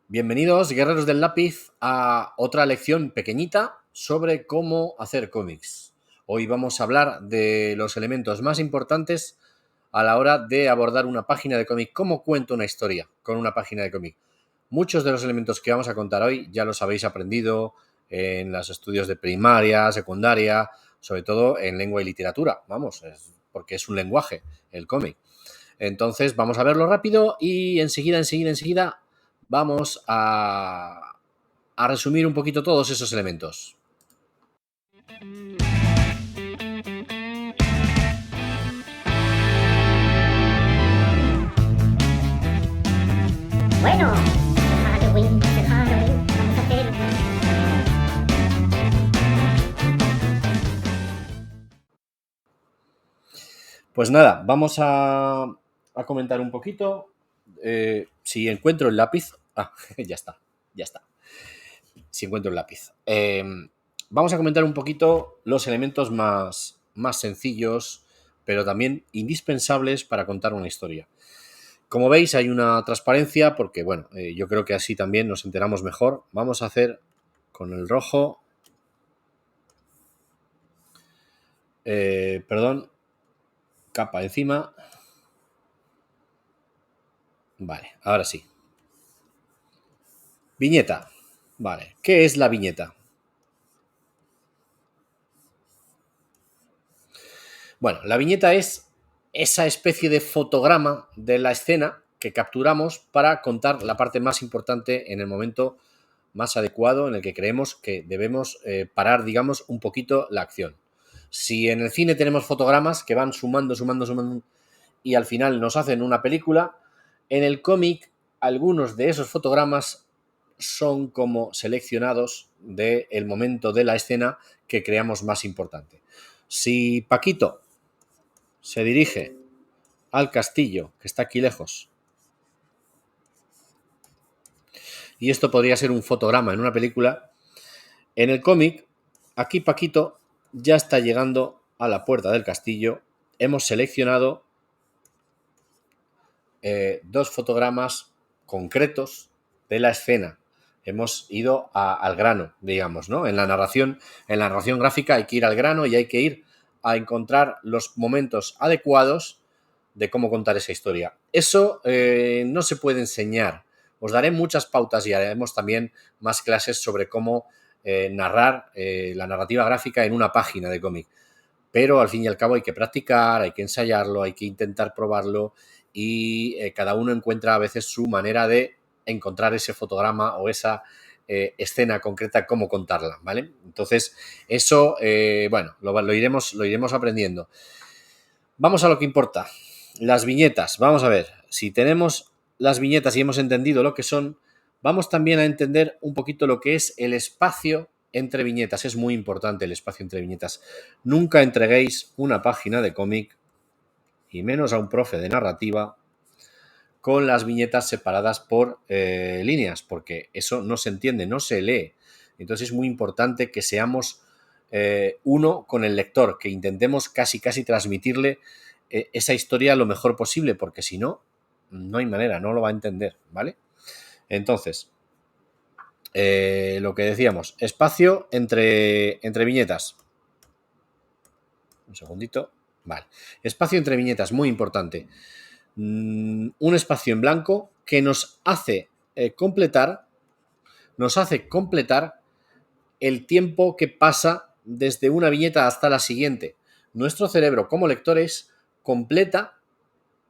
Bienvenidos, guerreros del lápiz, a otra lección pequeñita sobre cómo hacer cómics. Hoy vamos a hablar de los elementos más importantes a la hora de abordar una página de cómic. ¿Cómo cuento una historia con una página de cómic? Muchos de los elementos que vamos a contar hoy ya los habéis aprendido en los estudios de primaria, secundaria, sobre todo en lengua y literatura. Porque es un lenguaje, el cómic. Entonces vamos a verlo rápido y enseguida vamos a resumir un poquito todos esos elementos. Bueno, Halloween, vamos a hacer. Pues nada, vamos a comentar un poquito. Si encuentro el lápiz. Ya está. Si encuentro el lápiz. Vamos a comentar un poquito los elementos más sencillos, pero también indispensables para contar una historia. Como veis, hay una transparencia porque, bueno, yo creo que así también nos enteramos mejor. Vamos a hacer con el rojo. Capa encima. Vale, ahora sí. Viñeta. Vale, ¿qué es la viñeta? Bueno, la viñeta es esa especie de fotograma de la escena que capturamos para contar la parte más importante en el momento más adecuado en el que creemos que debemos parar, digamos, un poquito la acción. Si en el cine tenemos fotogramas que van sumando y al final nos hacen una película, en el cómic algunos de esos fotogramas son como seleccionados del momento de la escena que creamos más importante. Si Paquito se dirige al castillo, que está aquí lejos, y esto podría ser un fotograma en una película, en el cómic, aquí Paquito ya está llegando a la puerta del castillo. Hemos seleccionado dos fotogramas concretos de la escena. Hemos ido al grano, digamos, ¿no? En la narración gráfica hay que ir al grano y hay que ir a encontrar los momentos adecuados de cómo contar esa historia. Eso no se puede enseñar. Os daré muchas pautas y haremos también más clases sobre cómo narrar la narrativa gráfica en una página de cómic. Pero al fin y al cabo hay que practicar, hay que ensayarlo, hay que intentar probarlo y cada uno encuentra a veces su manera de encontrar ese fotograma o esa escena concreta, cómo contarla, ¿vale? Entonces, eso, bueno, lo iremos aprendiendo. Vamos a lo que importa, las viñetas. Vamos a ver, si tenemos las viñetas y hemos entendido lo que son, vamos también a entender un poquito lo que es el espacio entre viñetas. Es muy importante el espacio entre viñetas. Nunca entreguéis una página de cómic, y menos a un profe de narrativa, con las viñetas separadas por líneas, porque eso no se entiende, no se lee. Entonces es muy importante que seamos uno con el lector, que intentemos casi transmitirle esa historia lo mejor posible, porque si no, no hay manera, no lo va a entender, ¿vale? Entonces, lo que decíamos, espacio entre viñetas. Un segundito. Vale. Espacio entre viñetas, muy importante. Un espacio en blanco que nos hace completar el tiempo que pasa desde una viñeta hasta la siguiente. Nuestro cerebro, como lectores, completa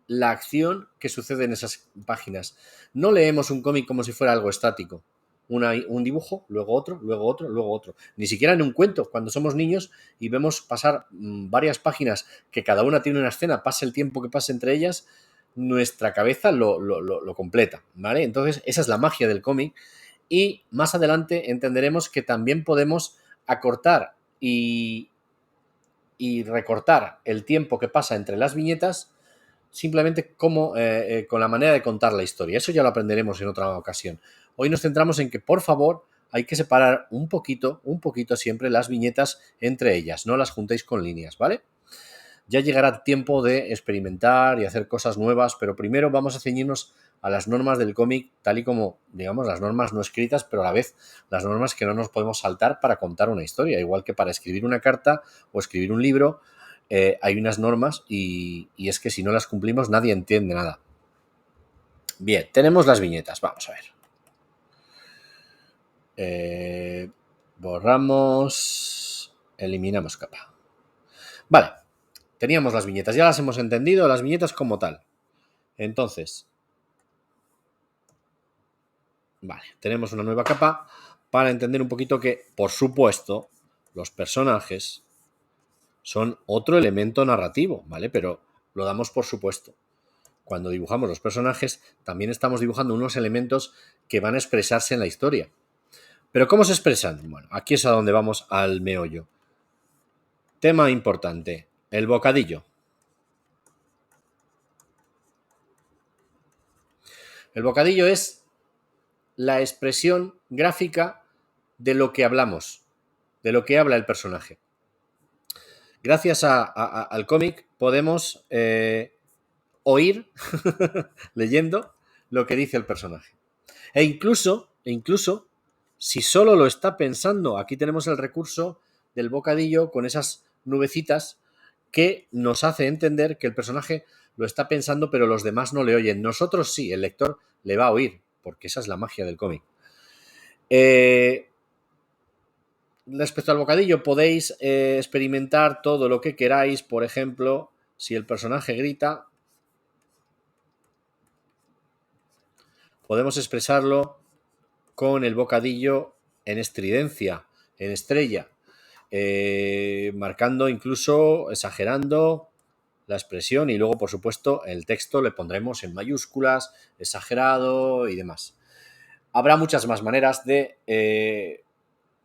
la acción que sucede en esas páginas. No leemos un cómic como si fuera algo estático. Un dibujo, luego otro, luego otro, luego otro. Ni siquiera en un cuento, cuando somos niños y vemos pasar varias páginas que cada una tiene una escena, pase el tiempo que pase entre ellas, nuestra cabeza lo completa, ¿vale? Entonces, esa es la magia del cómic. Y más adelante entenderemos que también podemos acortar y recortar el tiempo que pasa entre las viñetas simplemente como, con la manera de contar la historia. Eso ya lo aprenderemos en otra ocasión. Hoy nos centramos en que, por favor, hay que separar un poquito siempre las viñetas entre ellas. No las juntéis con líneas, ¿vale? Ya llegará tiempo de experimentar y hacer cosas nuevas, pero primero vamos a ceñirnos a las normas del cómic, tal y como, digamos, las normas no escritas, pero a la vez las normas que no nos podemos saltar para contar una historia. Igual que para escribir una carta o escribir un libro, hay unas normas y es que si no las cumplimos nadie entiende nada. Bien, tenemos las viñetas, vamos a ver. Borramos, eliminamos capa. Vale, teníamos las viñetas, ya las hemos entendido, las viñetas como tal. Entonces, vale, tenemos una nueva capa para entender un poquito que, por supuesto, los personajes son otro elemento narrativo, ¿vale? Pero lo damos por supuesto. Cuando dibujamos los personajes, también estamos dibujando unos elementos que van a expresarse en la historia. ¿Pero cómo se expresan? Bueno, aquí es a donde vamos al meollo. Tema importante, el bocadillo. El bocadillo es la expresión gráfica de lo que hablamos, de lo que habla el personaje. Gracias al cómic podemos oír, leyendo, lo que dice el personaje. E incluso, si solo lo está pensando, aquí tenemos el recurso del bocadillo con esas nubecitas que nos hace entender que el personaje lo está pensando, pero los demás no le oyen. Nosotros sí, el lector le va a oír, porque esa es la magia del cómic. Respecto al bocadillo, podéis experimentar todo lo que queráis. Por ejemplo, si el personaje grita, podemos expresarlo con el bocadillo en estridencia, en estrella, marcando incluso, exagerando la expresión, y luego, por supuesto, el texto le pondremos en mayúsculas, exagerado y demás. Habrá muchas más maneras de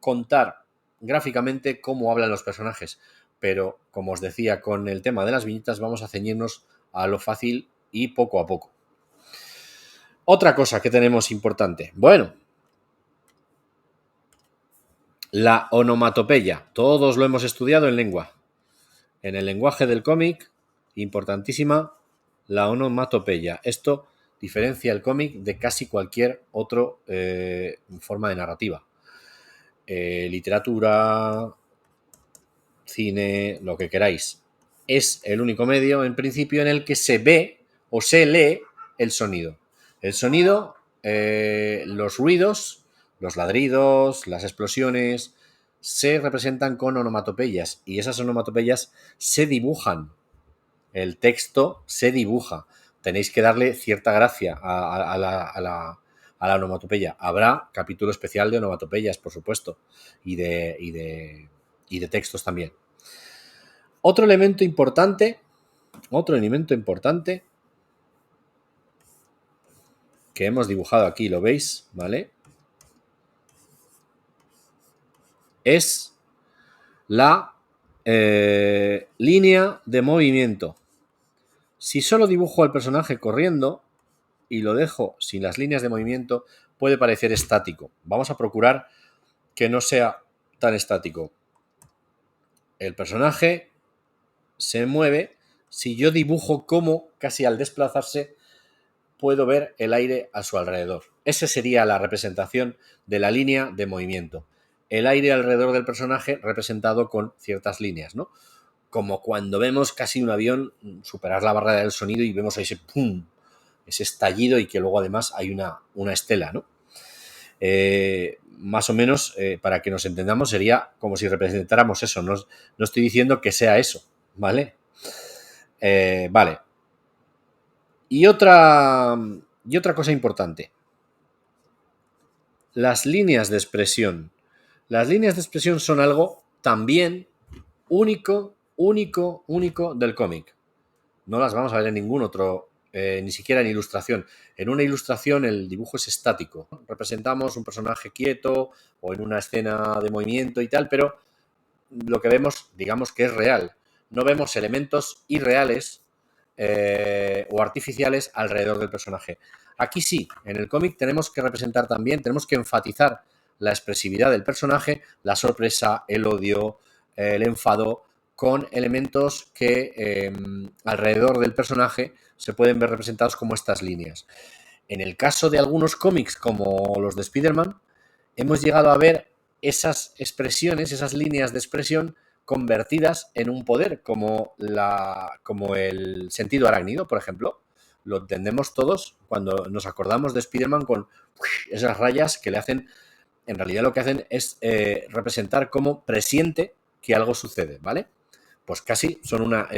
contar gráficamente cómo hablan los personajes, pero como os decía, con el tema de las viñetas vamos a ceñirnos a lo fácil y poco a poco. Otra cosa que tenemos importante, bueno, la onomatopeya. Todos lo hemos estudiado en lengua. En el lenguaje del cómic, importantísima la onomatopeya. Esto diferencia el cómic de casi cualquier otra forma de narrativa. Literatura, cine, lo que queráis. Es el único medio, en principio, en el que se ve o se lee el sonido. El sonido, los ruidos, los ladridos, las explosiones, se representan con onomatopeyas y esas onomatopeyas se dibujan. El texto se dibuja. Tenéis que darle cierta gracia a la onomatopeya. Habrá capítulo especial de onomatopeyas, por supuesto, y de textos también. Otro elemento importante que hemos dibujado aquí, lo veis, ¿vale? Es la línea de movimiento. Si solo dibujo al personaje corriendo y lo dejo sin las líneas de movimiento, puede parecer estático. Vamos a procurar que no sea tan estático. El personaje se mueve. Si yo dibujo cómo, casi al desplazarse, puedo ver el aire a su alrededor. Esa sería la representación de la línea de movimiento. El aire alrededor del personaje representado con ciertas líneas, ¿no? Como cuando vemos casi un avión superar la barrera del sonido y vemos ese pum, ese estallido, y que luego además hay una estela, ¿no? Más o menos, para que nos entendamos, sería como si representáramos eso. No estoy diciendo que sea eso, ¿vale? Vale. Y otra cosa importante. Las líneas de expresión. Las líneas de expresión son algo también único del cómic. No las vamos a ver en ningún otro, ni siquiera en ilustración. En una ilustración el dibujo es estático. Representamos un personaje quieto o en una escena de movimiento y tal, pero lo que vemos, digamos que es real. No vemos elementos irreales o artificiales alrededor del personaje. Aquí sí, en el cómic tenemos que representar también, tenemos que enfatizar la expresividad del personaje, la sorpresa, el odio, el enfado, con elementos que alrededor del personaje se pueden ver representados como estas líneas. En el caso de algunos cómics como los de Spider-Man, hemos llegado a ver esas expresiones, esas líneas de expresión convertidas en un poder, como el sentido arácnido, por ejemplo. Lo entendemos todos cuando nos acordamos de Spider-Man con esas rayas que le hacen, en realidad lo que hacen es representar cómo presiente que algo sucede, ¿vale? Pues casi son una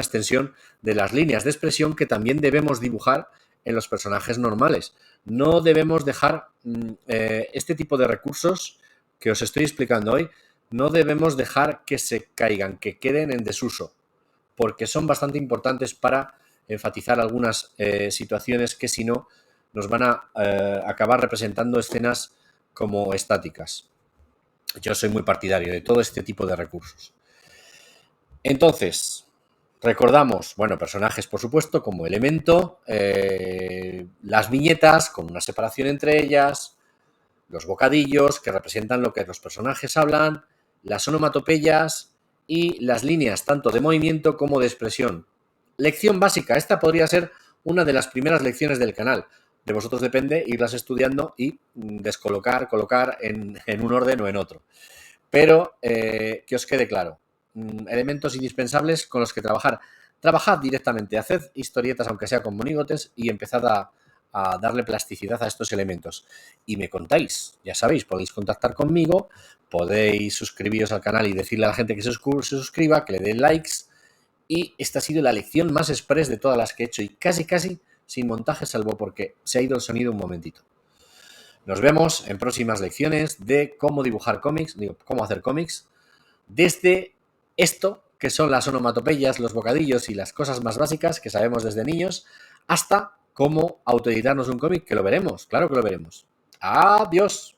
extensión de las líneas de expresión que también debemos dibujar en los personajes normales. No debemos dejar este tipo de recursos que os estoy explicando hoy, no debemos dejar que se caigan, que queden en desuso, porque son bastante importantes para enfatizar algunas situaciones que si no nos van a acabar representando escenas como estáticas. Yo soy muy partidario de todo este tipo de recursos. Entonces, recordamos, bueno, personajes por supuesto como elemento, las viñetas con una separación entre ellas, los bocadillos que representan lo que los personajes hablan, las onomatopeyas y las líneas tanto de movimiento como de expresión. Lección básica, esta podría ser una de las primeras lecciones del canal. De vosotros depende irlas estudiando y descolocar, colocar en un orden o en otro. Pero que os quede claro, elementos indispensables con los que trabajar. Trabajad directamente, haced historietas aunque sea con monigotes y empezad a darle plasticidad a estos elementos. Y me contáis, ya sabéis, podéis contactar conmigo, podéis suscribiros al canal y decirle a la gente que se suscriba, que le den likes. Y esta ha sido la lección más express de todas las que he hecho y casi sin montaje, salvo porque se ha ido el sonido un momentito. Nos vemos en próximas lecciones de cómo dibujar cómics, cómo hacer cómics, desde esto, que son las onomatopeyas, los bocadillos y las cosas más básicas que sabemos desde niños, hasta cómo autoeditarnos un cómic, que lo veremos, claro que lo veremos. ¡Adiós!